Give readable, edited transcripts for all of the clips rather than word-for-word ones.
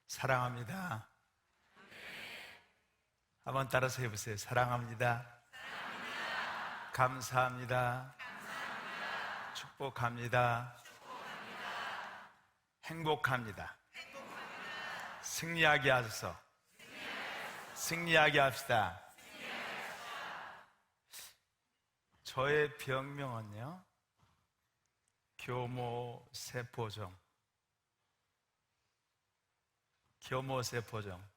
사랑합니다. 한번 따라서 해보세요. 사랑합니다. 감사합니다. 축복합니다. 행복합니다. 승리하게 하소서. 승리하게 합시다. 저의 병명은요, 교모세포종. 교모세포종.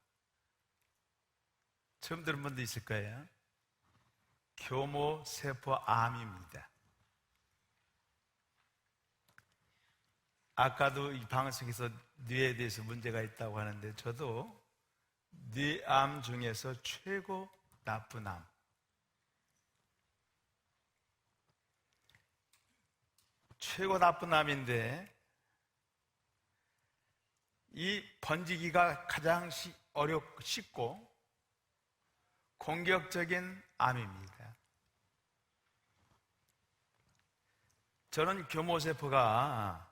처음 들은 분도 있을 거예요. 교모세포암입니다. 아까도 이 방송에서 뇌에 대해서 문제가 있다고 하는데, 저도 뇌암 중에서 최고 나쁜 암. 최고 나쁜 암인데, 이 번지기가 가장 쉽고 공격적인 암입니다. 저는 교모세포가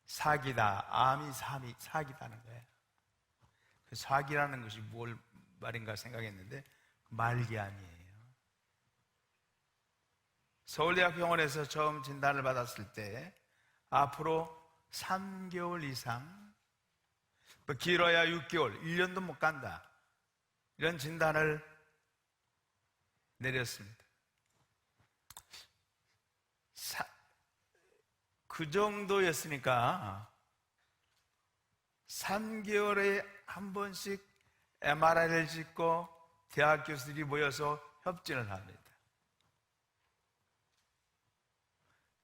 사기다, 암이 사기다는 거예요. 그 사기라는 것이 뭘 말인가 생각했는데 말기암이에요. 서울대학병원에서 처음 진단을 받았을 때 앞으로 3개월 이상, 길어야 6개월, 1년도 못 간다, 이런 진단을 내렸습니다. 그 정도였으니까 3개월에 한 번씩 MRI를 찍고 대학 교수들이 모여서 협진을 합니다.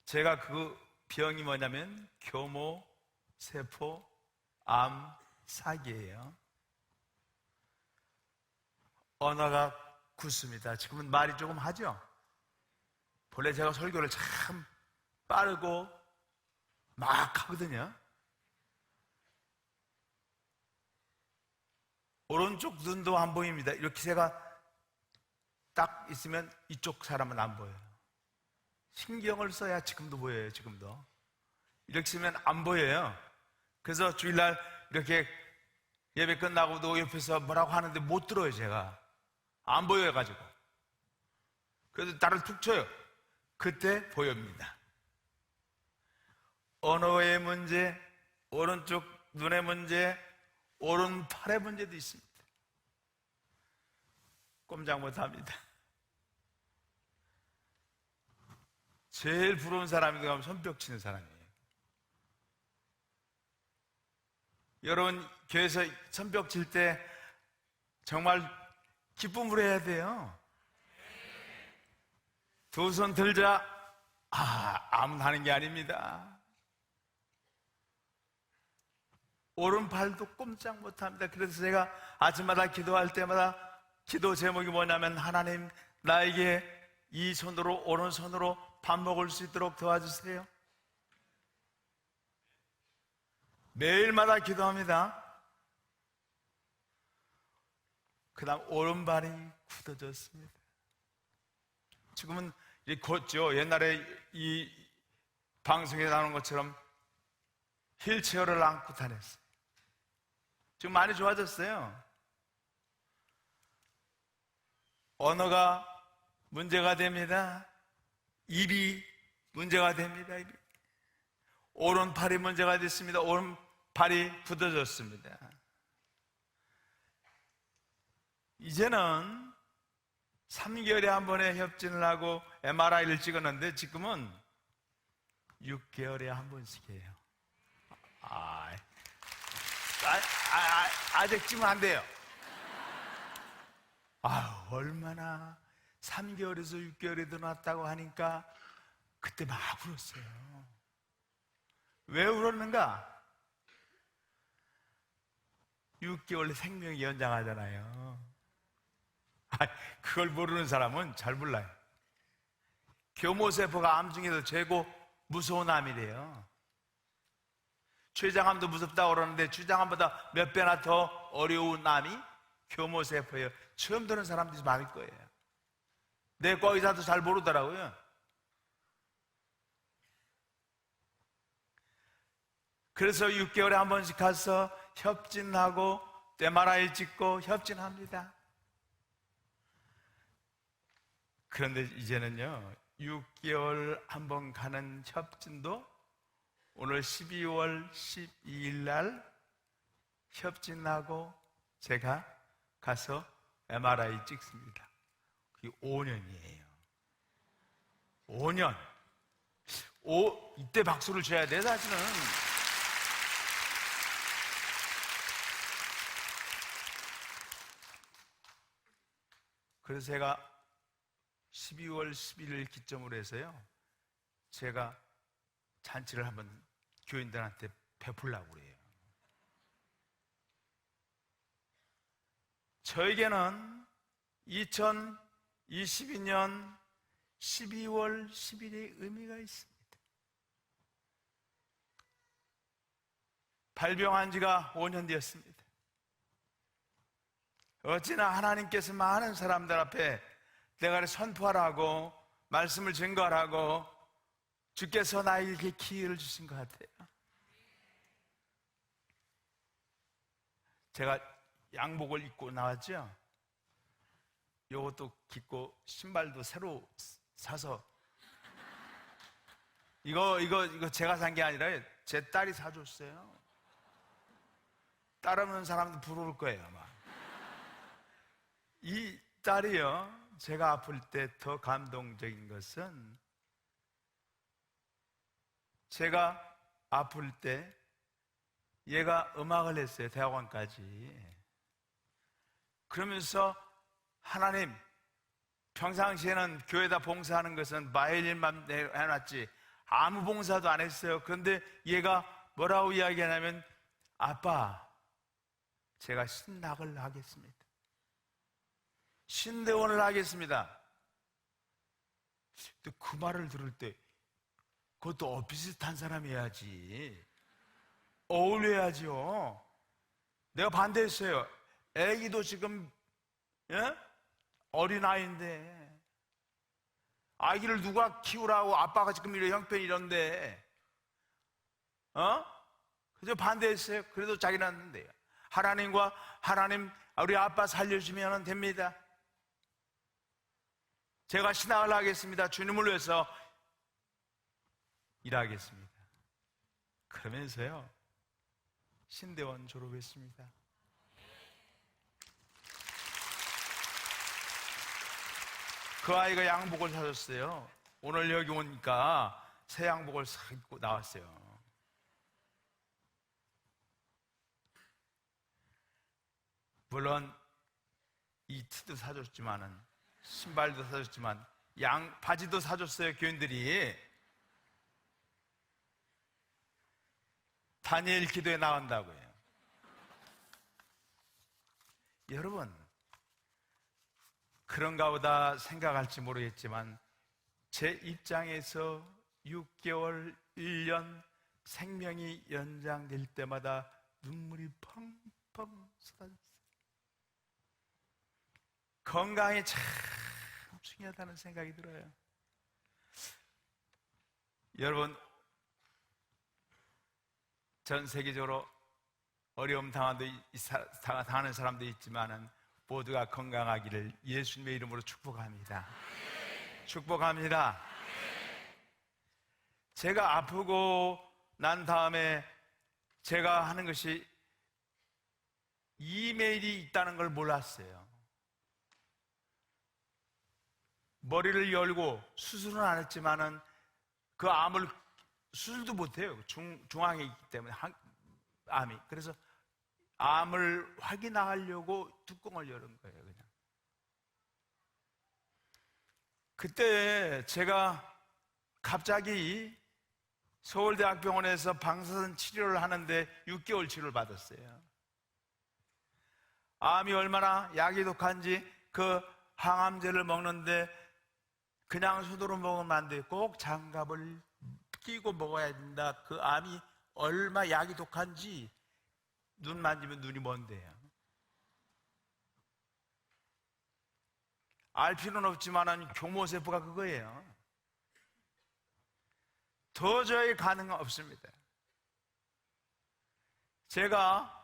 제가 그 병이 뭐냐면 교모세포 암 사기예요. 언어가 굳습니다. 지금은 말이 조금 하죠. 본래 제가 설교를 참 빠르고 막 하거든요. 오른쪽 눈도 안 보입니다. 이렇게 제가 딱 있으면 이쪽 사람은 안 보여요. 신경을 써야 지금도 보여요. 지금도 이렇게 쓰면 안 보여요. 그래서 주일날 이렇게 예배 끝나고도 옆에서 뭐라고 하는데 못 들어요. 제가 안 보여가지고. 그래서 나를 툭 쳐요. 그때 보입니다. 언어의 문제, 오른쪽 눈의 문제, 오른팔의 문제도 있습니다. 꼼짝 못합니다. 제일 부러운 사람이 누가 하면 손뼉 치는 사람이에요. 여러분, 교회에서 손뼉 칠 때 정말 기쁨으로 해야 돼요. 두 손 들자, 아무나 하는 게 아닙니다. 오른팔도 꼼짝 못합니다. 그래서 제가 아침마다 기도할 때마다 기도 제목이 뭐냐면, 하나님, 나에게 이 손으로, 오른손으로 밥 먹을 수 있도록 도와주세요. 매일마다 기도합니다. 그 다음 오른발이 굳어졌습니다. 지금은 곧죠. 옛날에 이 방송에 나오는 것처럼 휠체어를 안고 다녔어요. 지금 많이 좋아졌어요. 언어가 문제가 됩니다. 입이 문제가 됩니다. 입이. 오른팔이 문제가 됐습니다. 오른팔이 굳어졌습니다. 이제는 3개월에 한 번에 협진을 하고 MRI를 찍었는데, 지금은 6개월에 한 번씩 해요. 아직 찍으면 안 돼요. 얼마나 3개월에서 6개월에 들어났다고 하니까 그때 막 울었어요. 왜 울었는가? 6개월 생명이 연장하잖아요. 그걸 모르는 사람은 잘 몰라요. 교모세포가 암 중에서 최고 무서운 암이래요. 췌장암도 무섭다고 그러는데 췌장암보다 몇 배나 더 어려운 암이 교모세포예요. 처음 듣는 사람들이 많을 거예요. 내과 의사도 잘 모르더라고요. 그래서 6개월에 한 번씩 가서 협진하고 MRI 찍고 협진합니다. 그런데 이제는요, 6개월 한 번 가는 협진도 오늘 12월 12일 날 협진하고 제가 가서 MRI 찍습니다. 그게 5년이에요. 5년. 이때 박수를 쳐야 돼, 사실은. 그래서 제가 12월 11일 기점으로 해서요, 제가 잔치를 한번 교인들한테 베풀려고 그래요. 저에게는 2022년 12월 10일의 의미가 있습니다. 발병한 지가 5년 되었습니다. 어찌나 하나님께서 많은 사람들 앞에 내가 선포하라고 말씀을 증거하라고 주께서 나에게 기회를 주신 것 같아요. 제가 양복을 입고 나왔죠. 요것도 깃고 신발도 새로 사서 이거 제가 산 게 아니라 제 딸이 사줬어요. 따르는 사람도 부러울 거예요, 아마. 이 딸이요, 제가 아플 때 더 감동적인 것은 제가 아플 때 얘가 음악을 했어요, 대학원까지. 그러면서 하나님, 평상시에는 교회에다 봉사하는 것은 바이올린만 해놨지 아무 봉사도 안 했어요. 그런데 얘가 뭐라고 이야기하냐면, 아빠, 제가 신학을 하겠습니다. 신대원을 하겠습니다. 또 그 말을 들을 때 그것도 비슷한 사람이 해야지, 어울려야죠. 내가 반대했어요. 애기도 지금 어린아이인데 아기를 누가 키우라고, 아빠가 지금 이런 형편이 이런데 그래서 반대했어요. 그래도 자기는 안 돼요. 하나님 우리 아빠 살려주면 됩니다. 제가 신학을 하겠습니다. 주님을 위해서 일하겠습니다. 그러면서요, 신대원 졸업했습니다. 그 아이가 양복을 사줬어요. 오늘 여기 오니까 새 양복을 싹 입고 나왔어요. 물론 이 티도 사줬지만은, 신발도 사줬지만, 바지도 사줬어요. 교인들이 다니엘 기도에 나온다고 해요. 여러분, 그런가 보다 생각할지 모르겠지만 제 입장에서 6개월, 1년 생명이 연장될 때마다 눈물이 펑펑 쏟아졌어요. 건강이 참 중요하다는 생각이 들어요. 여러분, 전 세계적으로 어려움 당하는 사람도 있지만은 모두가 건강하기를 예수님의 이름으로 축복합니다. 축복합니다. 제가 아프고 난 다음에 제가 하는 것이 이메일이 있다는 걸 몰랐어요. 머리를 열고 수술은 안 했지만은 그 암을 수술도 못해요. 중앙에 있기 때문에 암이. 그래서 암을 확인하려고 뚜껑을 여는 거예요, 그냥. 그때 제가 갑자기 서울대학병원에서 방사선 치료를 하는데 6개월 치료를 받았어요. 암이 얼마나 약이 독한지 그 항암제를 먹는데 그냥 손으로 먹으면 안 돼요. 꼭 장갑을 끼고 먹어야 된다. 그 암이 얼마 약이 독한지 눈 만지면 눈이 먼데요. 알 필요는 없지만은 교모세포가 그거예요. 도저히 가능은 없습니다. 제가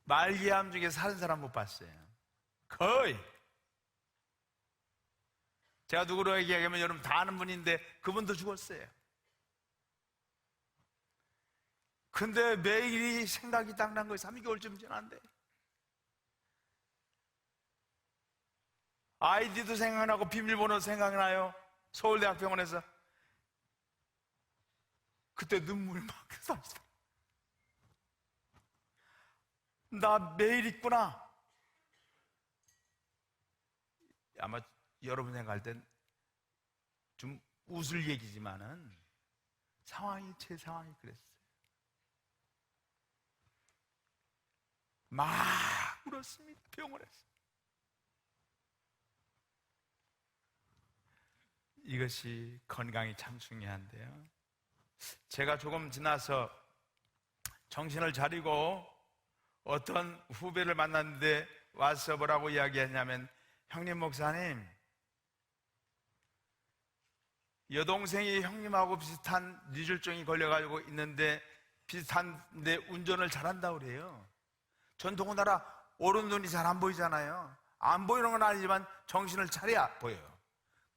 말기암 중에 사는 사람 못 봤어요. 거의. 제가 누구로 얘기하면 여러분 다 아는 분인데 그분도 죽었어요. 근데 매일이 생각이 딱 난 거예요. 3개월쯤 지났는데 아이디도 생각나고 비밀번호 생각나요. 서울대학병원에서 그때 눈물이 막 쏟아지더라고요. 나 매일 있구나. 아마 여러분 생각할 땐 좀 웃을 얘기지만은 제 상황이 그랬어요. 막 울었습니다. 병원에서. 이것이 건강이 참 중요한데요. 제가 조금 지나서 정신을 차리고 어떤 후배를 만났는데 와서 뭐라고 이야기했냐면, 형님 목사님, 여동생이 형님하고 비슷한 뇌졸중이 걸려가지고 있는데 비슷한데 운전을 잘한다고 그래요. 전 더군다나 오른눈이 잘 안 보이잖아요. 안 보이는 건 아니지만 정신을 차려야 보여요.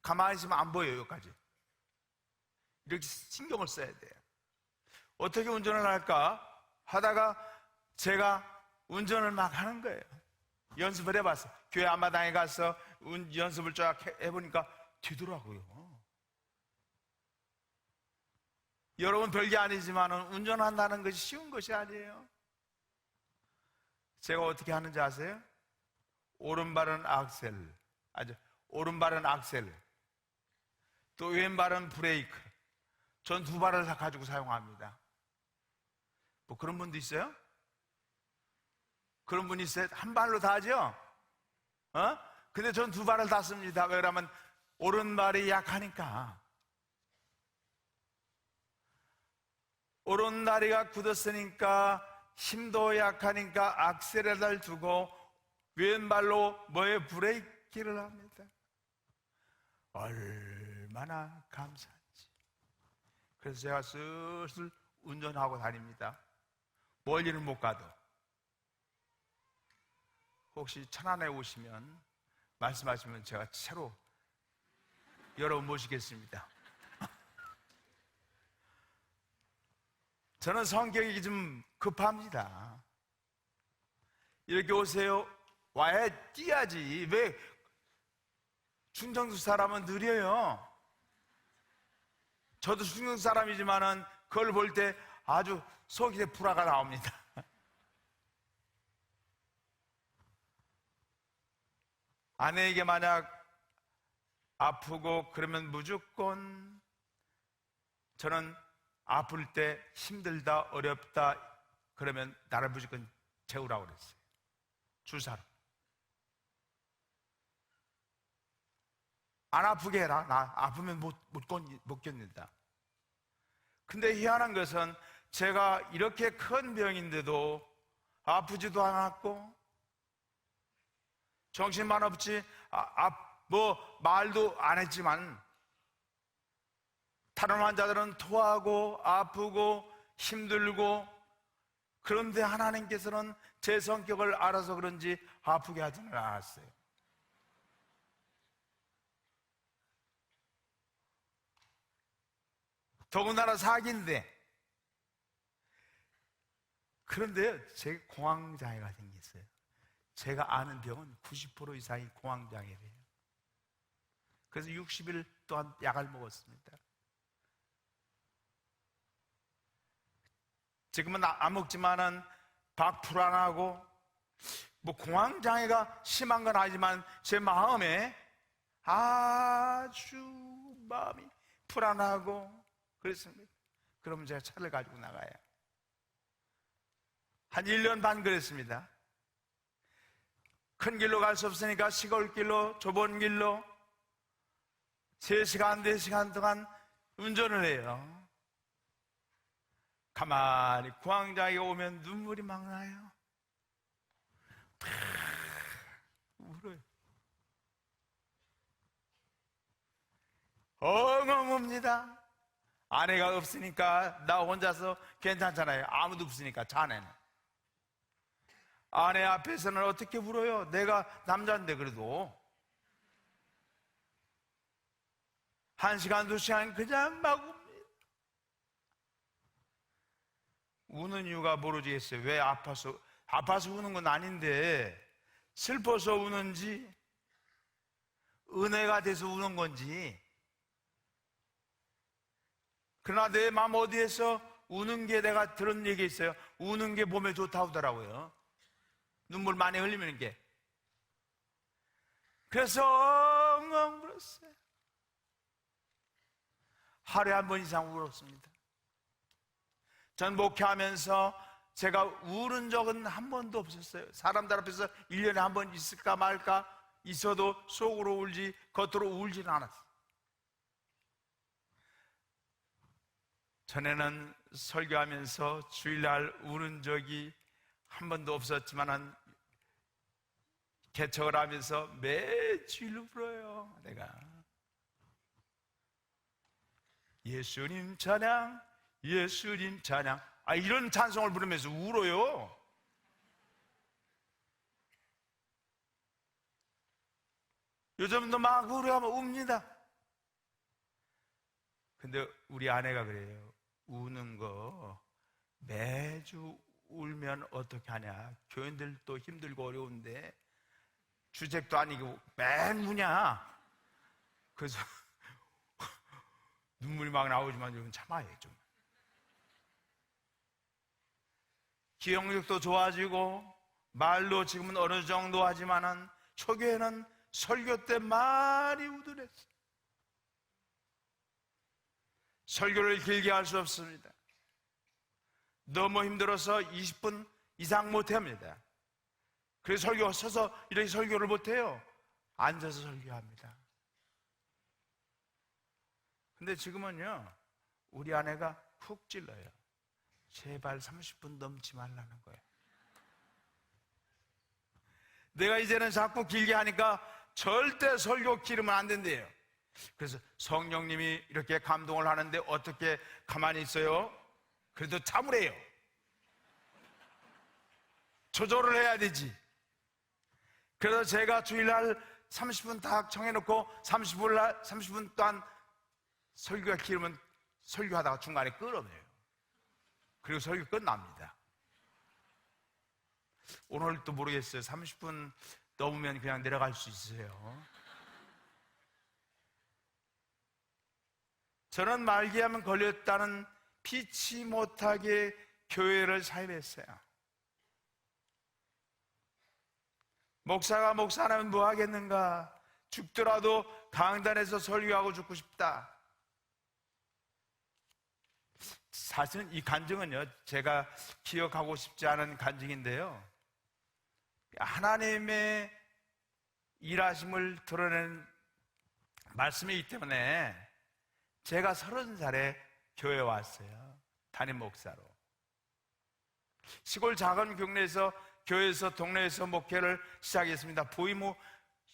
가만히 있으면 안 보여요. 여기까지. 이렇게 신경을 써야 돼요. 어떻게 운전을 할까 하다가 제가 운전을 막 하는 거예요. 연습을 해봤어. 교회 앞마당에 가서 연습을 쫙 해보니까 되더라고요. 여러분, 별게 아니지만 운전한다는 것이 쉬운 것이 아니에요. 제가 어떻게 하는지 아세요? 오른발은 악셀, 오른발은 악셀, 또 왼발은 브레이크. 전 두 발을 다 가지고 사용합니다. 뭐 그런 분도 있어요? 그런 분이 있어요? 한 발로 다 하죠? 근데 전 두 발을 다 씁니다. 왜 그러면 오른발이 약하니까. 오른다리가 굳었으니까, 힘도 약하니까 악셀에다 두고 왼발로 브레이크를 합니다. 얼마나 감사한지. 그래서 제가 슬슬 운전하고 다닙니다. 멀리는 못 가도. 혹시 천안에 오시면 말씀하시면 제가 차로 여러분 모시겠습니다. 저는 성격이 좀 급합니다. 이렇게 오세요. 와야 뛰어야지. 왜? 충청도 사람은 느려요. 저도 충청도 사람이지만은 그걸 볼 때 아주 속이 불화가 나옵니다. 아내에게 만약 아프고 그러면 무조건 저는 아플 때 힘들다, 어렵다 그러면 나를 무조건 재우라고 그랬어요. 주사로. 안 아프게 해라. 나 아프면 못 견딘다. 근데 희한한 것은 제가 이렇게 큰 병인데도 아프지도 않았고 정신만 없지 말도 안 했지만 다른 환자들은 토하고 아프고 힘들고, 그런데 하나님께서는 제 성격을 알아서 그런지 아프게 하지는 않았어요. 더군다나 사기인데. 그런데요, 제가 공황장애가 생겼어요. 제가 아는 병은 90% 이상이 공황장애래요. 그래서 60일 동안 약을 먹었습니다. 지금은 안 먹지만은 불안하고, 공황장애가 심한 건 아니지만 제 마음에 아주 마음이 불안하고 그랬습니다. 그러면 제가 차를 가지고 나가요. 한 1년 반 그랬습니다. 큰 길로 갈 수 없으니까 시골길로, 좁은 길로 3시간, 4시간 동안 운전을 해요. 가만히 공황장애가 오면 눈물이 막 나요. 울어요. 엉엉 웁니다. 아내가 없으니까 나 혼자서 괜찮잖아요. 아무도 없으니까, 자네는. 아내 앞에서는 어떻게 울어요? 내가 남자인데 그래도. 1시간, 2시간 그냥 막 웁니다. 우는 이유가 모르겠어요. 왜 아파서 우는 건 아닌데 슬퍼서 우는지 은혜가 돼서 우는 건지. 그러나 내 마음 어디에서 우는 게, 내가 들은 얘기 있어요. 우는 게 몸에 좋다고 하더라고요. 눈물 많이 흘리는 게. 그래서 엉엉 울었어요. 하루에 한 번 이상 울었습니다. 전 목회하면서 제가 우는 적은 한 번도 없었어요. 사람들 앞에서 1년에 한 번 있을까 말까, 있어도 속으로 울지 겉으로 울지는 않았어요. 전에는 설교하면서 주일날 우는 적이 한 번도 없었지만 개척을 하면서 매주일 울어요. 내가 예수님 찬양, 예수님 찬양, 이런 찬송을 부르면서 울어요. 요즘도 막 우려하면 웁니다. 근데 우리 아내가 그래요. 우는 거 매주 울면 어떻게 하냐. 교인들도 힘들고 어려운데 주책도 아니고 맨 우냐. 그래서 눈물이 막 나오지만 이건 참아요 좀. 기억력도 좋아지고 말도 지금은 어느 정도 하지만은 초기에는 설교 때 많이 우둔했어요. 설교를 길게 할 수 없습니다. 너무 힘들어서 20분 이상 못 합니다. 그래서 서서 이렇게 설교를 못 해요. 앉아서 설교합니다. 근데 지금은요, 우리 아내가 훅 찔러요. 제발 30분 넘지 말라는 거예요. 내가 이제는 자꾸 길게 하니까 절대 설교 길으면 안 된대요. 그래서 성령님이 이렇게 감동을 하는데 어떻게 가만히 있어요? 그래도 참으래요. 조절을 해야 되지. 그래서 제가 주일날 30분 딱 정해놓고 30분 동안 설교가 길으면 설교하다가 중간에 끊어내요. 그리고 설교 끝납니다. 오늘도 모르겠어요. 30분 넘으면 그냥 내려갈 수 있어요. 저는 말기암 걸렸다는 피치 못하게 교회를 사입했어요. 목사가 목사라면 뭐 하겠는가? 죽더라도 강단에서 설교하고 죽고 싶다. 사실은 이 간증은요, 제가 기억하고 싶지 않은 간증인데요, 하나님의 일하심을 드러낸 말씀이기 때문에 제가 30살에 교회에 왔어요. 담임 목사로. 시골 작은 교회에서 동네에서 목회를 시작했습니다. 부임 후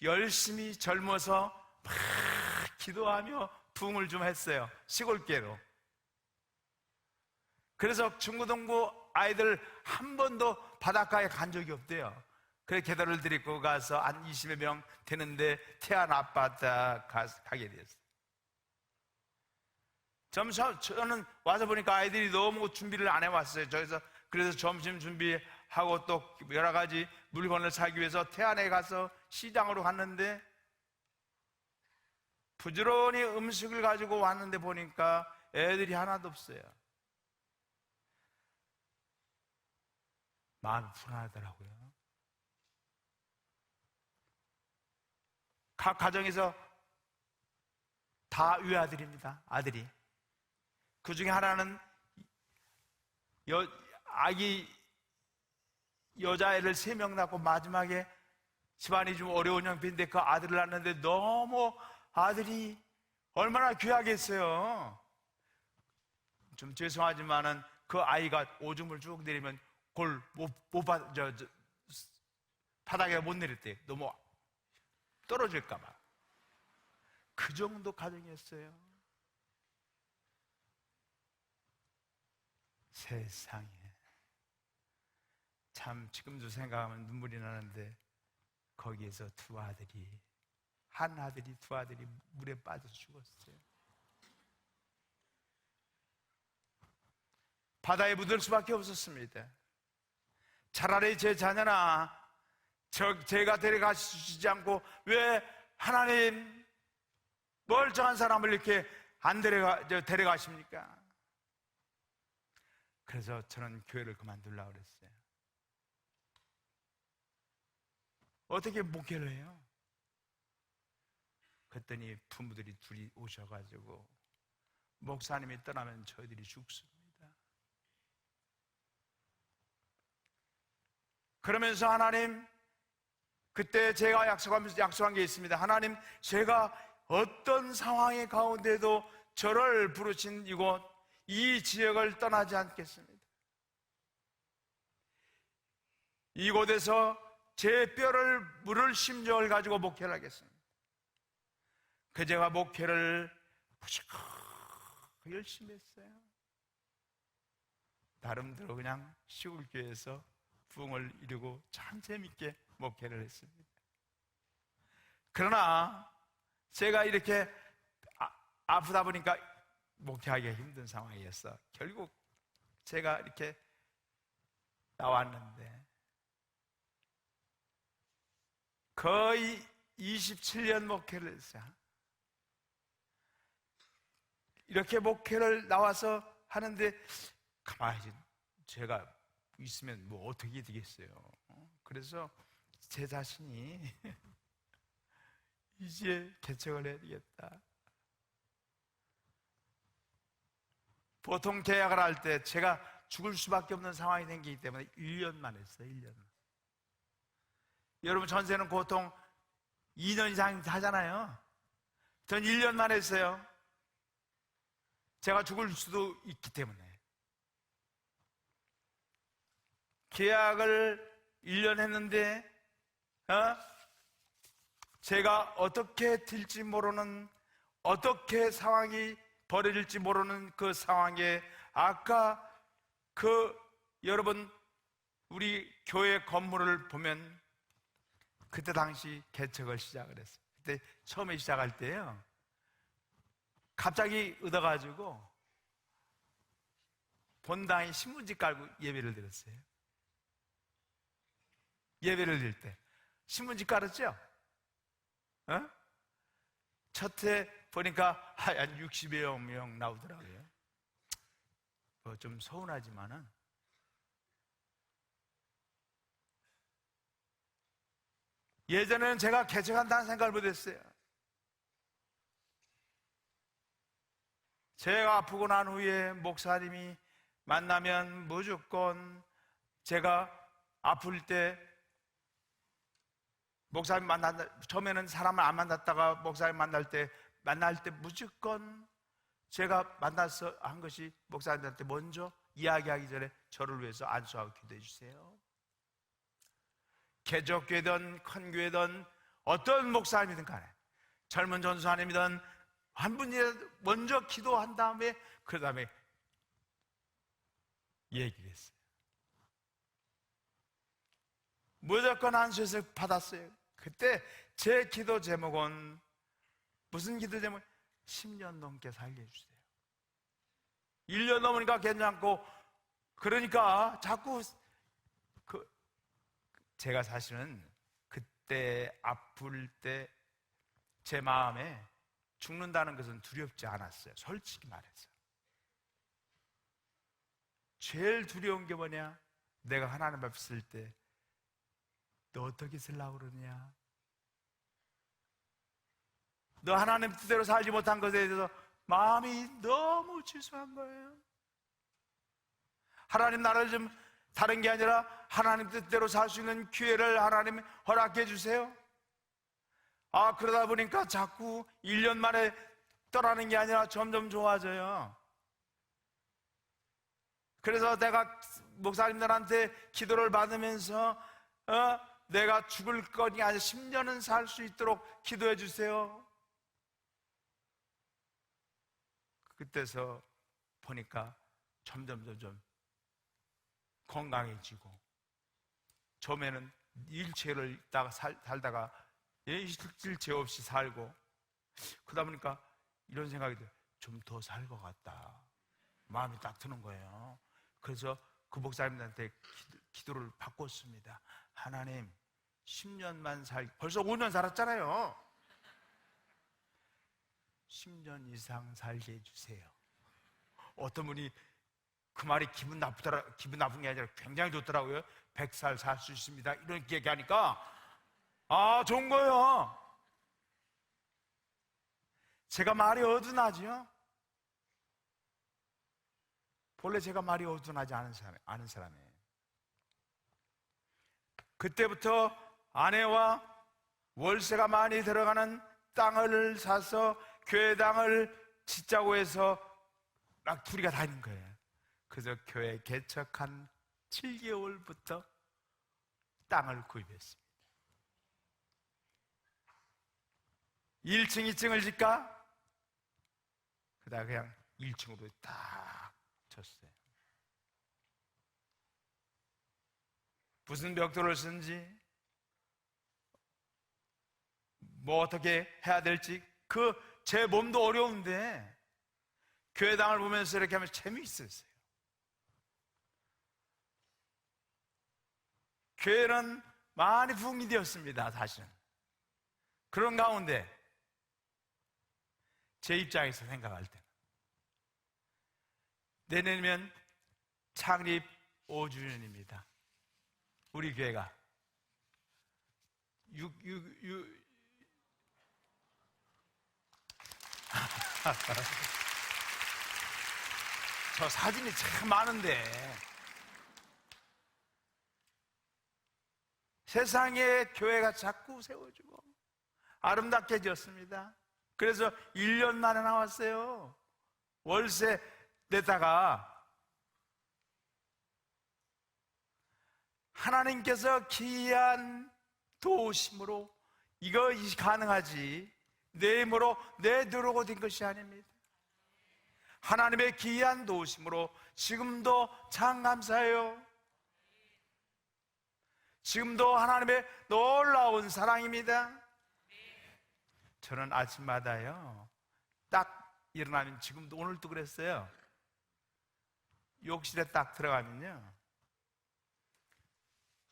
열심히 젊어서 막 기도하며 부흥을 좀 했어요. 시골교회로. 그래서 중고등부 아이들 한 번도 바닷가에 간 적이 없대요. 그래서 기도를 드리고 가서 한 20여 명 되는데 태안 아파트 가게 됐어요. 저는 와서 보니까 아이들이 너무 준비를 안 해왔어요. 그래서 점심 준비하고 또 여러 가지 물건을 사기 위해서 태안에 가서 시장으로 갔는데 부지런히 음식을 가지고 왔는데 보니까 애들이 하나도 없어요. 마음이 불안하더라고요. 각 가정에서 다 외아들입니다. 아들이. 그 중에 하나는 아기 여자애를 3명 낳고 마지막에 집안이 좀 어려운 형편인데 그 아들을 낳았는데 너무 아들이 얼마나 귀하겠어요. 좀 죄송하지만은 그 아이가 오줌을 쭉 내리면 바닥에 못 내렸대요. 너무 떨어질까봐. 그 정도 가정이었어요. 세상에. 참 지금도 생각하면 눈물이 나는데 거기에서 한 아들이 두 아들이 물에 빠져 죽었어요. 바다에 묻을 수밖에 없었습니다. 차라리 제 자녀나 제가 데려가시지 않고 왜 하나님 멀쩡한 사람을 이렇게 안 데려가십니까? 그래서 저는 교회를 그만두려고 그랬어요. 어떻게 목회를 해요? 그랬더니 부모들이 둘이 오셔가지고 목사님이 떠나면 저희들이 죽습니다. 그러면서 하나님, 그때 제가 약속한 게 있습니다. 하나님, 제가 어떤 상황의 가운데도 저를 부르신 이곳, 이 지역을 떠나지 않겠습니다. 이곳에서 제 뼈를 물을 심정을 가지고 목회를 하겠습니다. 그 제가 목회를 무지하게 열심히 했어요. 나름대로 그냥 시골교회에서 부흥을 이루고 참 재밌게 목회를 했습니다. 그러나 제가 이렇게 아프다 보니까 목회하기가 힘든 상황이었어. 결국 제가 이렇게 나왔는데 거의 27년 목회를 했어요. 이렇게 목회를 나와서 하는데 가만히 제가 있으면 뭐 어떻게 되겠어요. 그래서 제 자신이 이제 개척을 해야 되겠다. 보통 계약을 할 때 제가 죽을 수밖에 없는 상황이 생기기 때문에 1년만 했어요. 1년. 여러분 전세는 보통 2년 이상 하잖아요. 전 1년만 했어요. 제가 죽을 수도 있기 때문에. 계약을 1년 했는데 제가 어떻게 될지 모르는, 어떻게 상황이 벌어질지 모르는 그 상황에 아까 여러분 우리 교회 건물을 보면 그때 당시 개척을 시작을 했어요. 그때 처음에 시작할 때요, 갑자기 얻어가지고 본당에 신문지 깔고 예배를 드렸어요. 예배를 드릴 때 신문지 깔았죠? 첫 해 보니까 한 60여 명 나오더라고요. 뭐 좀 서운하지만은 예전에는 제가 개척한다는 생각을 못했어요. 제가 아프고 난 후에 목사님이 만나면 무조건, 제가 아플 때 목사님 처음에는 사람을 안 만났다가 목사님 만날 때 무조건 제가 만나서 한 것이, 목사님한테 먼저 이야기하기 전에 저를 위해서 안수하고 기도해 주세요. 개척교회든 큰 교회든 어떤 목사님이든 간에, 젊은 전수하님이든 한 분이라도 먼저 기도한 다음에 그 다음에 얘기를 했어요. 무조건 안수해서 받았어요. 그때 제 기도 제목은 무슨 기도 제목? 10년 넘게 살려주세요. 1년 넘으니까 괜찮고, 그러니까 자꾸 제가 사실은 그때 아플 때 제 마음에 죽는다는 것은 두렵지 않았어요. 솔직히 말해서. 제일 두려운 게 뭐냐? 내가 하나님 앞에 있을 때 너 어떻게 살라고 그러냐? 너 하나님 뜻대로 살지 못한 것에 대해서 마음이 너무 죄송한 거예요. 하나님 나를 좀 다른 게 아니라 하나님 뜻대로 살 수 있는 기회를 하나님 허락해 주세요. 그러다 보니까 자꾸 1년 만에 떠나는 게 아니라 점점 좋아져요. 그래서 내가 목사님들한테 기도를 받으면서 내가 죽을 거니 아직 10년은 살 수 있도록 기도해 주세요. 그때서 보니까 점점 건강해지고 처음에는 일체를 있다가 살다가 일체 없이 살고, 그러다 보니까 이런 생각이 들어요. 좀 더 살 것 같다. 마음이 딱 드는 거예요. 그래서 그 목사님한테 기도를 바꿨습니다. 하나님, 10년만 벌써 5년 살았잖아요. 10년 이상 살게 해주세요. 어떤 분이 그 말이 기분 나쁜 게 아니라 굉장히 좋더라고요. 100살 살 수 있습니다. 이렇게 얘기하니까, 좋은 거예요. 제가 말이 어둔하죠? 본래 제가 말이 어둔하지 않은 사람이에요. 그때부터 아내와 월세가 많이 들어가는 땅을 사서 교회당을 짓자고 해서 막 둘이가 다닌 거예요. 그래서 교회 개척한 7개월부터 땅을 구입했습니다. 1층, 2층을 짓까? 그다가 그냥 1층으로 딱 쳤어요. 무슨 벽돌을 쓴지, 뭐 어떻게 해야 될지, 제 몸도 어려운데 교회당을 보면서 이렇게 하면 재미있었어요. 교회는 많이 부흥이 되었습니다. 사실은 그런 가운데 제 입장에서 생각할 때는 내년이면 창립 5주년입니다. 우리 교회가 저 사진이 참 많은데 세상에 교회가 자꾸 세워지고 아름답게 지었습니다. 그래서 1년 만에 나왔어요. 월세 내다가 하나님께서 귀한 도우심으로 이것이 가능하지 내 힘으로 내들어오고 된 것이 아닙니다. 하나님의 귀한 도우심으로 지금도 참 감사해요. 지금도 하나님의 놀라운 사랑입니다. 저는 아침마다요 딱 일어나면, 지금도 오늘도 그랬어요. 욕실에 딱 들어가면요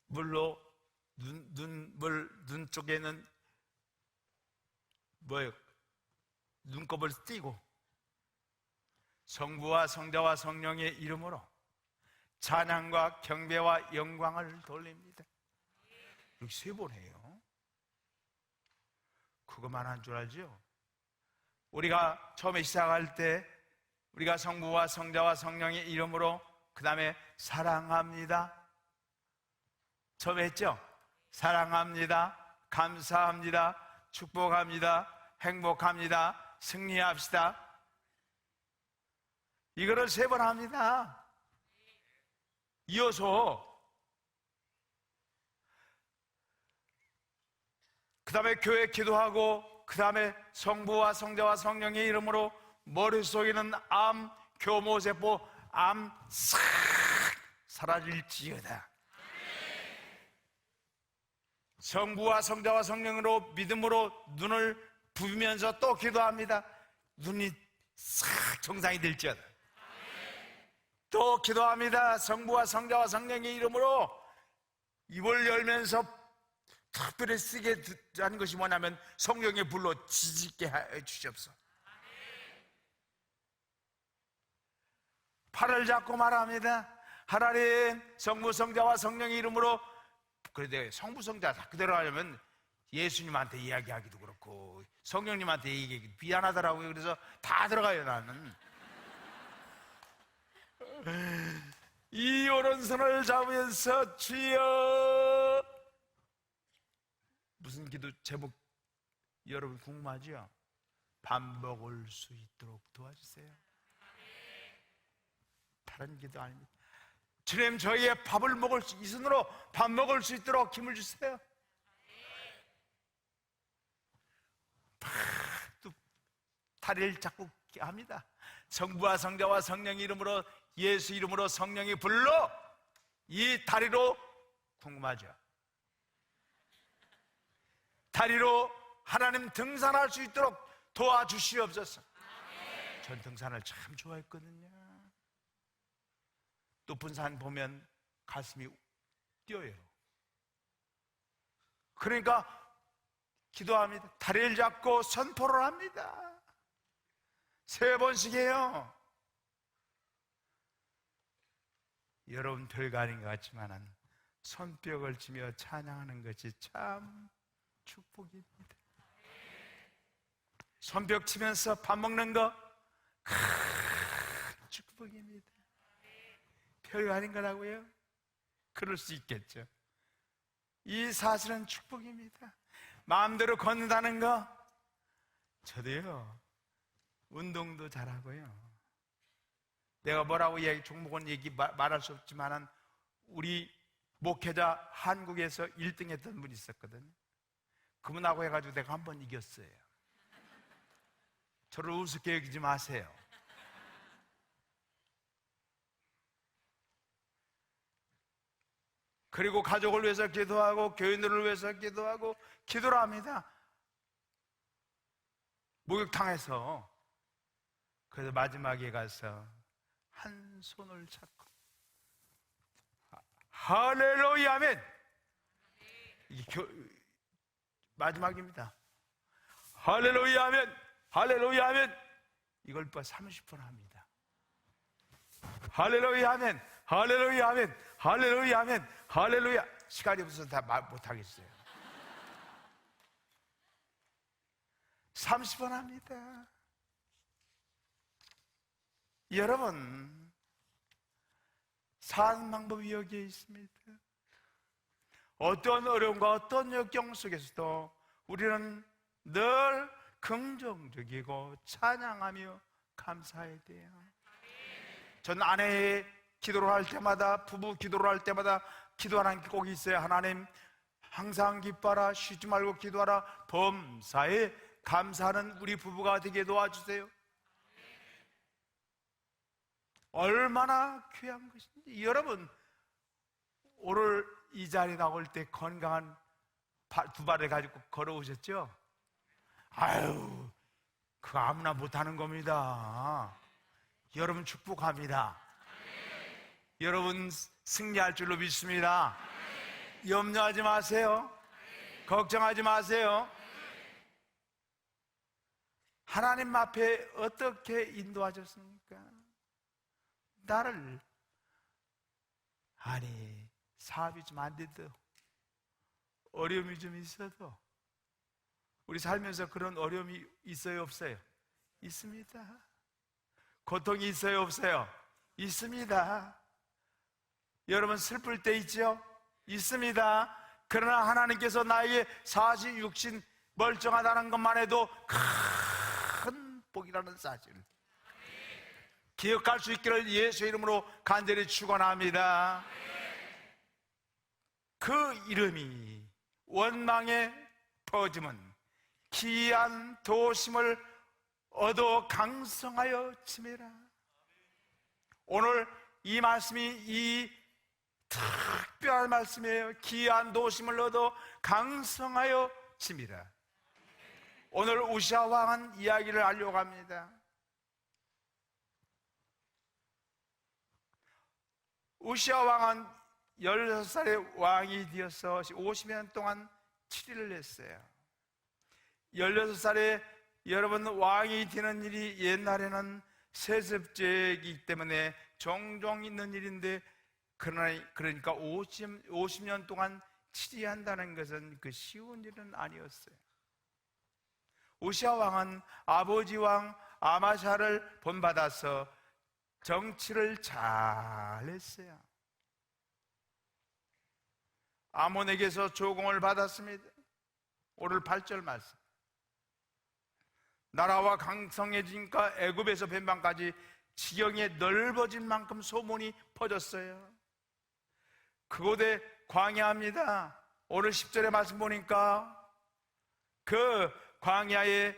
물로 눈 쪽에는 눈곱을 띄고 성부와 성자와 성령의 이름으로 찬양과 경배와 영광을 돌립니다. 이렇게 3번 해요. 그것만 한 줄 알죠? 우리가 처음에 시작할 때 우리가 성부와 성자와 성령의 이름으로, 그 다음에 사랑합니다. 처음에 했죠? 사랑합니다, 감사합니다, 축복합니다, 행복합니다, 승리합시다. 이거를 3번 합니다. 이어서 그 다음에 교회 기도하고, 그 다음에 성부와 성자와 성령의 이름으로 머릿속에는 암, 교모세포, 암 싹 사라질지어다. 성부와 성자와 성령으로 믿음으로 눈을 부비면서 또 기도합니다. 눈이 싹 정상이 될지어다. 또 기도합니다. 성부와 성자와 성령의 이름으로 입을 열면서 특별히 쓰게 하는 것이 뭐냐면 성령의 불로 지짓게 해 주시옵소서. 팔을 잡고 말합니다. 하나님, 성부 성자와 성령의 이름으로. 그런데 성부 성자 그대로 하려면 예수님한테 이야기하기도 그렇고 성령님한테 얘기하기도 미안하더라고요. 그래서 다 들어가요. 나는 이 오른손을 잡으면서 주여, 무슨 기도 제목 여러분 궁금하죠? 밥 먹을 수 있도록 도와주세요. 다른 기도 아닙니다. 주님, 저희의 밥을 먹을 수, 이 손으로 밥 먹을 수 있도록 힘을 주세요. 또 다리를 잡고 합니다. 성부와 성자와 성령의 이름으로, 예수 이름으로 성령이 불러 이 다리로 궁금하죠? 다리로 하나님 등산할 수 있도록 도와주시옵소서. 전 등산을 참 좋아했거든요. 높은 산 보면 가슴이 뛰어요. 그러니까 기도합니다. 다리를 잡고 선포를 합니다. 3번씩 해요. 여러분 별거 아닌 것 같지만 손뼉을 치며 찬양하는 것이 참 축복입니다. 손뼉 치면서 밥 먹는 거 큰 축복입니다. 별거 아닌 거라고요? 그럴 수 있겠죠. 이 사실은 축복입니다. 마음대로 걷는다는 거, 저도요 운동도 잘하고요. 내가 뭐라고 종목은 말할 수 없지만 우리 목회자 한국에서 1등 했던 분이 있었거든요. 그분하고 해가지고 내가 한 번 이겼어요. 저를 우습게 여기지 마세요. 그리고 가족을 위해서 기도하고 교인들을 위해서 기도하고 기도를 합니다. 목욕탕에서. 그래서 마지막에 가서 한 손을 잡고 할렐루야 아멘. 이게 마지막입니다. 할렐루야 아멘, 할렐루야 아멘. 이걸 30번 합니다. 할렐루야 아멘, 할렐루야 아멘, 할렐루야 아멘, 할렐루야. 시간이 없어서 다 말 못하겠어요. 30번 합니다. 여러분, 사는 방법이 여기에 있습니다. 어떤 어려움과 어떤 역경 속에서도 우리는 늘 긍정적이고 찬양하며 감사해야 돼요. 전 아내의 기도를 할 때마다, 부부 기도를 할 때마다 기도하는 게 꼭 있어요. 하나님, 항상 기뻐하라, 쉬지 말고 기도하라, 범사에 감사하는 우리 부부가 되게 도와주세요. 얼마나 귀한 것인지. 여러분, 오늘 이 자리에 나올 때 건강한 두 발을 가지고 걸어오셨죠? 아유, 그거 아무나 못하는 겁니다. 여러분 축복합니다. 여러분 승리할 줄로 믿습니다. 염려하지 마세요. 걱정하지 마세요. 하나님 앞에 어떻게 인도하셨습니까? 나를, 아니, 사업이 좀 안 돼도, 어려움이 좀 있어도, 우리 살면서 그런 어려움이 있어요, 없어요? 있습니다. 고통이 있어요, 없어요? 있습니다. 여러분 슬플 때 있죠? 있습니다. 그러나 하나님께서 나에게 46신 멀쩡하다는 것만 해도 큰 복이라는 사실 기억할 수 있기를 예수 이름으로 간절히 축원합니다. 그 이름이 원망에 퍼짐은 기이한 도심을 얻어 강성하여 치매라. 오늘 이 말씀이 이 특별한 말씀이에요. 기이한 도심을 얻어 강성하여 치미라. 오늘 우시아 왕은 이야기를 하려고 합니다. 우시아 왕은 16살의 왕이 되어서 50년 동안 7일을 했어요. 16살에 여러분 왕이 되는 일이 옛날에는 세습제이기 때문에 종종 있는 일인데, 그러니까 50년 동안 치리한다는 것은 그 쉬운 일은 아니었어요. 우시아 왕은 아버지 왕 아마샤를 본받아서 정치를 잘했어요. 아몬에게서 조공을 받았습니다. 오늘 8절 말씀. 나라와 강성해지니까 애굽에서 벤방까지 지경이 넓어진 만큼 소문이 퍼졌어요. 그곳에 광야입니다. 오늘 10절의 말씀 보니까 그 광야에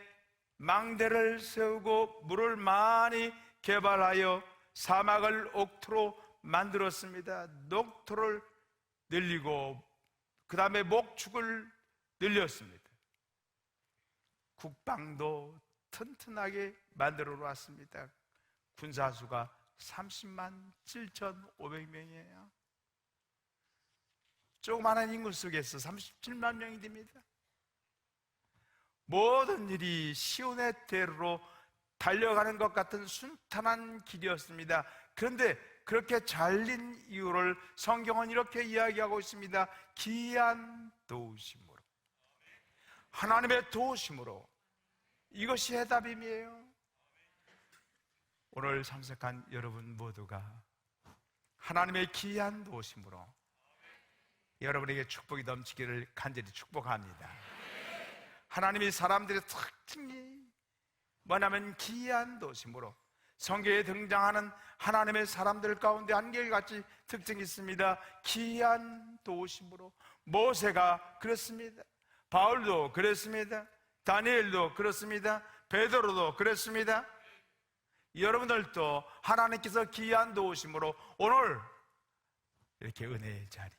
망대를 세우고 물을 많이 개발하여 사막을 옥토로 만들었습니다. 녹토를 늘리고 그 다음에 목축을 늘렸습니다. 국방도 튼튼하게 만들어 놓았습니다. 군사수가 30만 7,500명이에요. 조그마한 인구 속에서 37만 명이 됩니다. 모든 일이 시온의 대로로 달려가는 것 같은 순탄한 길이었습니다. 그런데 그렇게 잘린 이유를 성경은 이렇게 이야기하고 있습니다. 기이한 도우심으로, 하나님의 도우심으로. 이것이 해답임이에요. 오늘 참석한 여러분 모두가 하나님의 기이한 도우심으로 여러분에게 축복이 넘치기를 간절히 축복합니다. 하나님이 사람들의 특징이 뭐냐면 기이한 도우심으로. 성경에 등장하는 하나님의 사람들 가운데 한결같이 특징이 있습니다. 기이한 도우심으로. 모세가 그랬습니다. 바울도 그랬습니다. 다니엘도 그렇습니다. 베드로도 그랬습니다. 여러분들도 하나님께서 기이한 도우심으로 오늘 이렇게 은혜의 자리에,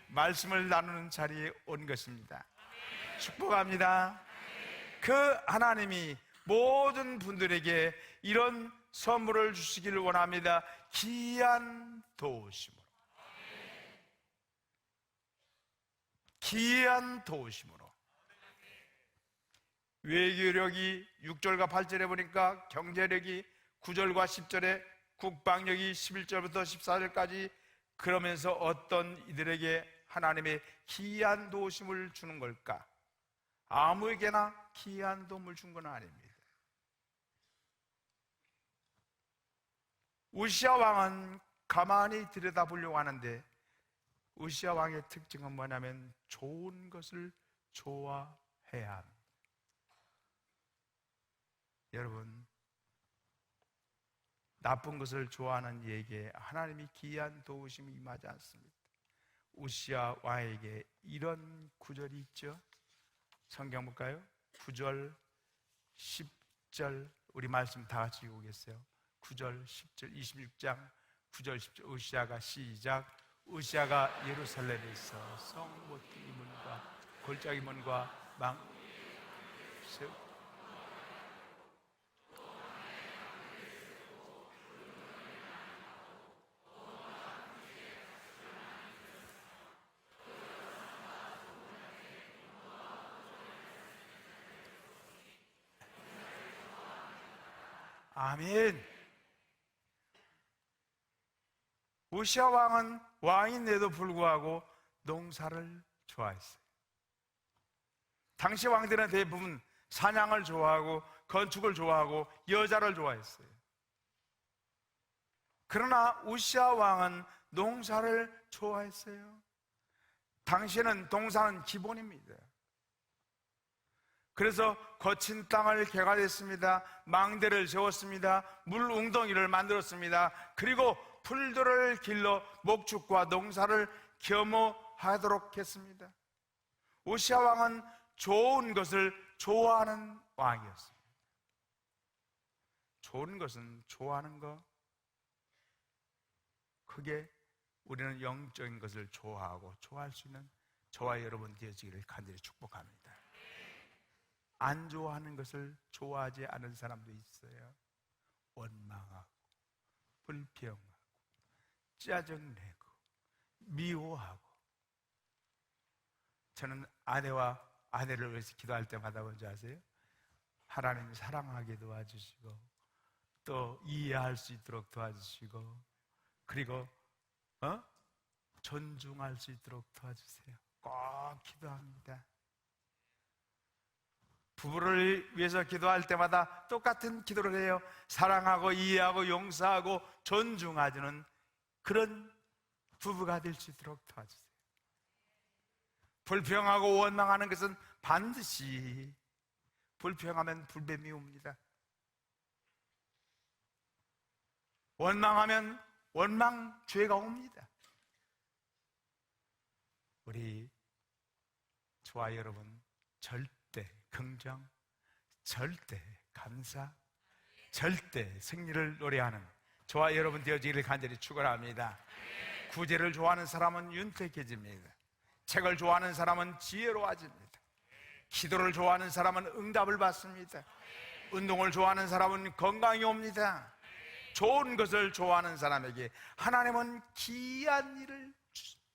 말씀을 나누는 자리에 온 것입니다. 축복합니다. 그 하나님이 모든 분들에게 이런 선물을 주시기를 원합니다. 기이한 도우심으로. 기이한 도우심으로. 외교력이 6절과 8절에 보니까 경제력이 9절과 10절에, 국방력이 11절부터 14절까지, 그러면서 어떤 이들에게 하나님의 기이한 도우심을 주는 걸까? 아무에게나 기이한 도움을 준 건 아닙니다. 우시아 왕은 가만히 들여다보려고 하는데, 우시아 왕의 특징은 뭐냐면 좋은 것을 좋아해야 합니다. 여러분, 나쁜 것을 좋아하는 이에게 하나님이 기이한 도우심이 임하지 않습니다. 우시아 왕에게 이런 구절이 있죠. 성경 볼까요? 9절, 10절, 우리 말씀 다 같이 읽겠어요. 9절, 10절, 26장 9절, 10절. 우시아가 시작. 우시아가 예루살렘에서 성못 이문과 골짜기 문과 망 아멘. 우시아 왕은 왕인데도 불구하고 농사를 좋아했어요. 당시 왕들은 대부분 사냥을 좋아하고 건축을 좋아하고 여자를 좋아했어요. 그러나 우시아 왕은 농사를 좋아했어요. 당시에는 농사는 기본입니다. 그래서 거친 땅을 개간했습니다. 망대를 세웠습니다. 물 웅덩이를 만들었습니다. 그리고 풀들을 길러 목축과 농사를 겸허하도록 했습니다. 우시아 왕은 좋은 것을 좋아하는 왕이었습니다. 좋은 것은 좋아하는 것, 그게 우리는 영적인 것을 좋아하고 좋아할 수 있는 저와 여러분 되어지기를 간절히 축복합니다. 안 좋아하는 것을 좋아하지 않은 사람도 있어요. 원망하고 불평하고 짜증내고 미워하고. 저는 아내를 위해서 기도할 때마다 뭔지 아세요? 하나님 사랑하게 도와주시고 또 이해할 수 있도록 도와주시고, 그리고 존중할 수 있도록 도와주세요. 꼭 기도합니다. 부부를 위해서 기도할 때마다 똑같은 기도를 해요. 사랑하고 이해하고 용서하고 존중하는 그런 부부가 될 수 있도록 도와주세요. 불평하고 원망하는 것은 반드시, 불평하면 불뱀이 옵니다. 원망하면 원망죄가 옵니다. 우리 저와 여러분 절대 긍정, 절대 감사, 절대 승리를 노래하는 저와 여러분 되어지기를 간절히 축원합니다. 구제를 좋아하는 사람은 윤택해집니다. 책을 좋아하는 사람은 지혜로워집니다. 기도를 좋아하는 사람은 응답을 받습니다. 운동을 좋아하는 사람은 건강이 옵니다. 좋은 것을 좋아하는 사람에게 하나님은 귀한 일을 주십니다.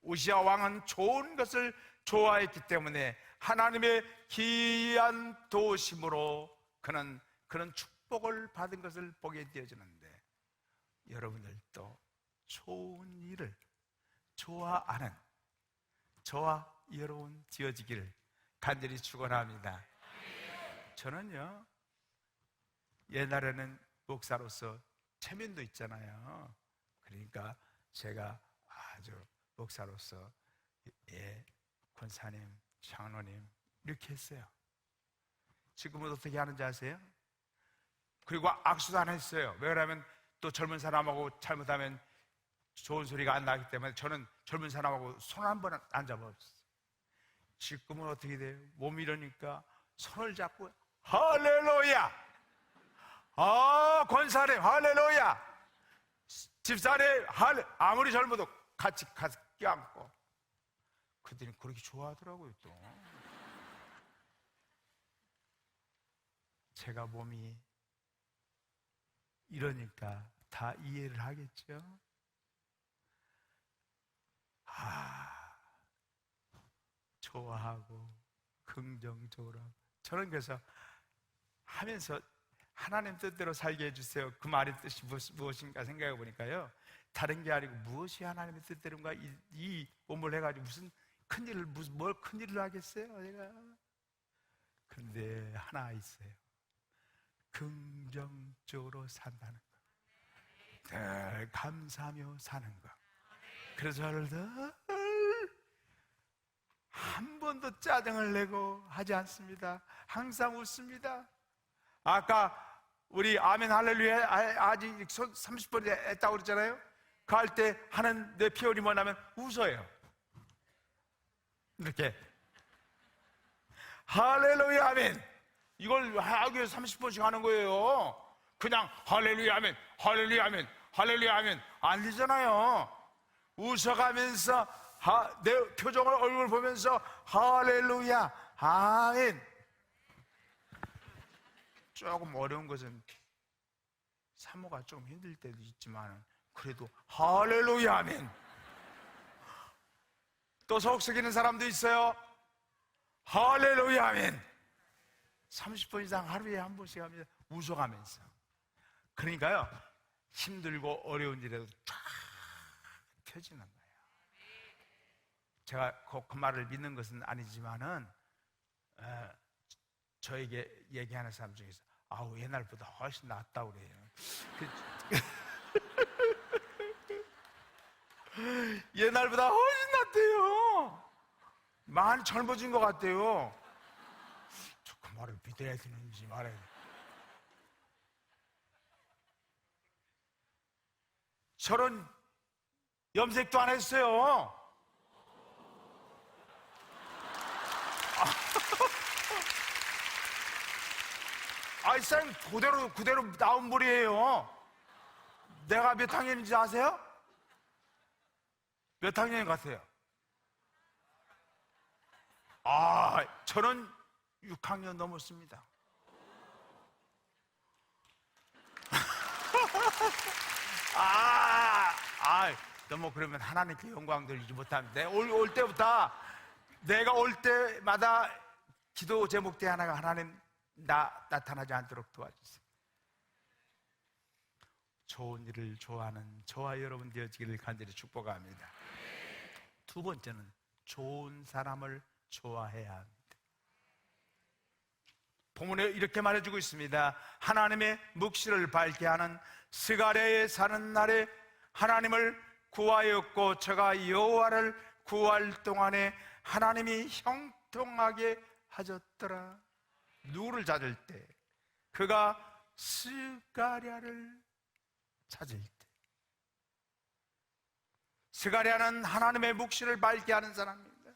우시야 왕은 좋은 것을 좋아했기 때문에 하나님의 귀한 도심으로 그는 그런 축복을 받은 것을 보게 되어지는데, 여러분들도 좋은 일을 좋아하는 저와 여러분 되어지기를 간절히 축원합니다. 저는요, 옛날에는 목사로서 체면도 있잖아요. 그러니까 제가 아주 목사로서 권사님, 장로님 이렇게 했어요. 지금은 어떻게 하는지 아세요? 그리고 악수도 안 했어요. 왜 그러냐면 또 젊은 사람하고 잘못하면 좋은 소리가 안 나기 때문에 저는 젊은 사람하고 손 한 번 안 잡았어요. 지금은 어떻게 돼요? 몸이 이러니까 손을 잡고 할렐루야! 권사님 할렐루야! 집사님 아무리 젊어도 같이 껴안고. 그들은 그렇게 좋아하더라고요. 또 제가 몸이 이러니까 다 이해를 하겠죠. 좋아하고 긍정적으로 하고. 저는 그래서 하면서 하나님 뜻대로 살게 해주세요, 그 말의 뜻이 무엇인가 생각해 보니까요, 다른 게 아니고 무엇이 하나님의 뜻대로인가, 이 몸을 해가지고 무슨 큰일을, 뭘 큰일을 하겠어요 제가. 그런데 하나 있어요. 긍정적으로 산다는 거, 늘 감사하며 사는 거. 그래서 저를 한 번도 짜증을 내고 하지 않습니다. 항상 웃습니다. 아까 우리 아멘 할렐루야 아직 30번 했다고 그랬잖아요. 그 할 때 하는 내 표현이 뭐냐면 웃어요. 이렇게 할렐루야 아멘, 이걸 하기 위해서 30번씩 하는 거예요. 그냥 할렐루야 아멘, 할렐루야 아멘, 할렐루야 아멘 안 되잖아요. 웃어가면서 내 표정을, 얼굴 보면서 할렐루야 아멘. 조금 어려운 것은 사모가 좀 힘들 때도 있지만 그래도 할렐루야 아멘. 또 속 썩이는 사람도 있어요. 할렐루야 아멘 30번 이상 하루에 한 번씩 합니다. 웃어가면서. 그러니까요, 힘들고 어려운 일에도 쫙 펴지는 거예요. 제가 그 말을 믿는 것은 아니지만은 저에게 얘기하는 사람 중에서 옛날보다 훨씬 낫다고 그래요. 옛날보다 훨씬 낫대요. 많이 젊어진 것 같대요. 저 그 말을 믿어야 되는지 말아야 돼. 저런 염색도 안 했어요. 생 그대로 나온 물이에요. 내가 몇 학년인지 아세요? 몇 학년 같아요? 저는 6학년 넘었습니다. 너무 그러면 하나님께 영광 돌리지 못합니다. 올 때부터, 내가 올 때마다 기도 제목 때 하나가 하나님 나타나지 않도록 도와주세요. 좋은 일을 좋아하는 저와 여러분 되어지기를 간절히 축복합니다. 두 번째는 좋은 사람을 좋아해야 합니다. 본문에 이렇게 말해주고 있습니다. 하나님의 묵시를 밝게 하는 스가랴에 사는 날에 하나님을 구하였고 저가 여호와를 구할 동안에 하나님이 형통하게 하셨더라. 누구를 찾을 때? 그가 스가랴를 찾을 때. 스가랴는 하나님의 묵시를 밝게 하는 사람입니다.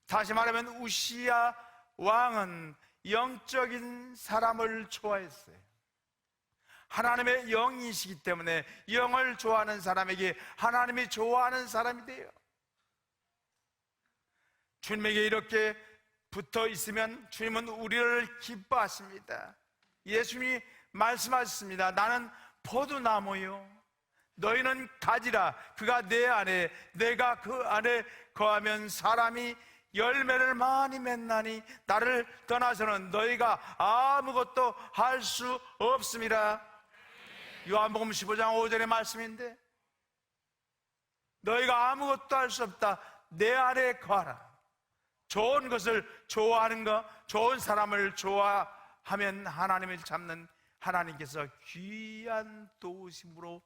다시 말하면 우시야 왕은 영적인 사람을 좋아했어요. 하나님의 영이시기 때문에 영을 좋아하는 사람에게 하나님이 좋아하는 사람이 돼요. 주님에게 이렇게 붙어 있으면 주님은 우리를 기뻐하십니다. 예수님이 말씀하셨습니다. 나는 포도나무요, 너희는 가지라. 그가 내 안에, 내가 그 안에 거하면 사람이 열매를 많이 맺나니 나를 떠나서는 너희가 아무것도 할 수 없음이라. 요한복음 15장 5절의 말씀인데, 너희가 아무것도 할 수 없다. 내 안에 거하라. 좋은 것을 좋아하는 것, 좋은 사람을 좋아하면 하나님을 잡는 하나님께서 귀한 도우심으로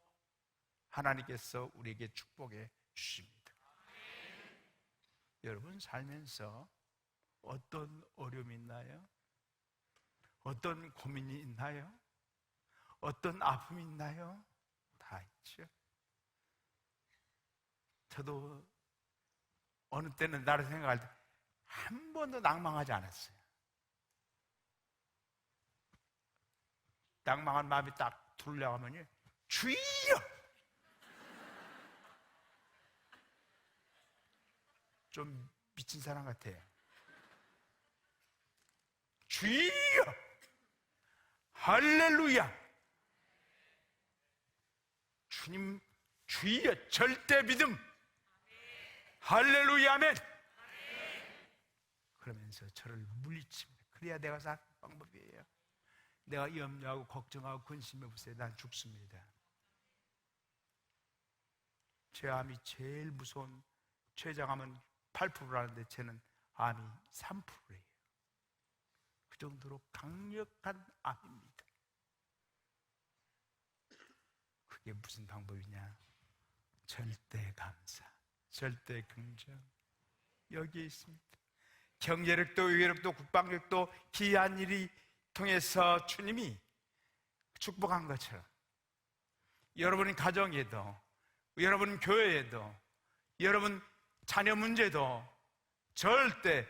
하나님께서 우리에게 축복해 주십니다. 여러분 살면서 어떤 어려움이 있나요? 어떤 고민이 있나요? 어떤 아픔이 있나요? 다 있죠. 저도 어느 때는 나를 생각할 때 한 번도 낭망하지 않았어요. 낭망한 마음이 딱 들려가면요, 주여! 좀 미친 사람 같아요. 주여! 할렐루야! 주님, 주여! 절대 믿음! 할렐루야, 아멘! 그러면서 저를 물리칩니다. 그래야 내가 사는 방법이에요. 내가 염려하고 걱정하고 근심해 보세요. 난 죽습니다. 제 암이 제일 무서운, 췌장암은 8%라는데 쟤는 암이 3%예요. 그 정도로 강력한 암입니다. 그게 무슨 방법이냐? 절대 감사, 절대 긍정, 여기에 있습니다. 경제력도 의회력도 국방력도 기이한 일이 통해서 주님이 축복한 것처럼 여러분 가정에도, 여러분 교회에도, 여러분 자녀 문제도 절대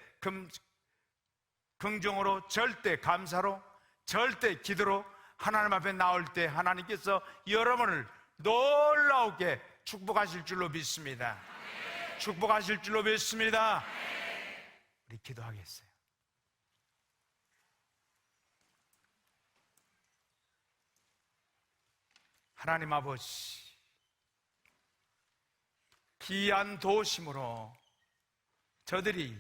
긍정으로, 절대 감사로, 절대 기도로 하나님 앞에 나올 때 하나님께서 여러분을 놀라우게 축복하실 줄로 믿습니다. 축복하실 줄로 믿습니다. 우리 기도하겠어요. 하나님 아버지, 귀한 도우심으로 저들이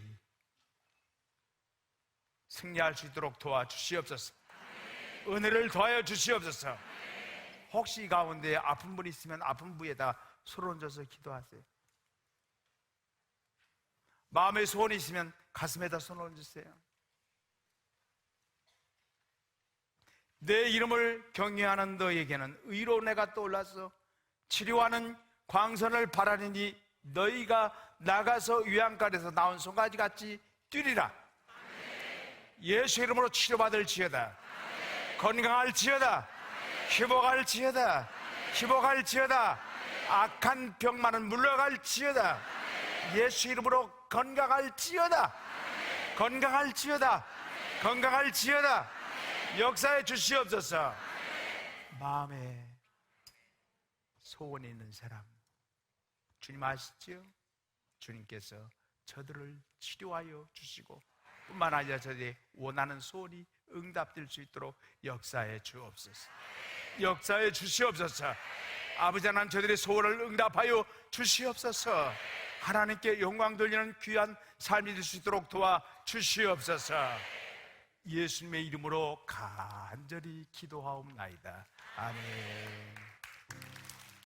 승리할 수 있도록 도와주시옵소서. 은혜를 더하여 주시옵소서. 혹시 이 가운데 아픈 분 있으면 아픈 부에다 손 얹어서 기도하세요. 마음에 소원이 있으면 가슴에다 손 얹으세요. 내 이름을 경외하는 너에게는 의로운 해가 떠올라서 치료하는 광선을 바라니 너희가 나가서 유양가에서 나온 송아지같이 뛰리라. 예수 이름으로 치료받을지어다. 건강할지어다. 회복할지어다. 회복할지어다. 악한 병만은 물러갈지어다. 예수 이름으로 건강할지어다. 건강할지어다. 건강할지어다. 역사해 주시옵소서. 마음에 소원이 있는 사람, 주님 아시죠? 주님께서 저들을 치료하여 주시고 뿐만 아니라 저들이 원하는 소원이 응답될 수 있도록 역사해 주옵소서. 역사해 주시옵소서. 아버지 하나님, 저들의 소원을 응답하여 주시옵소서. 하나님께 영광 돌리는 귀한 삶이 될 수 있도록 도와주시옵소서. 예수님의 이름으로 간절히 기도하옵나이다. 아멘.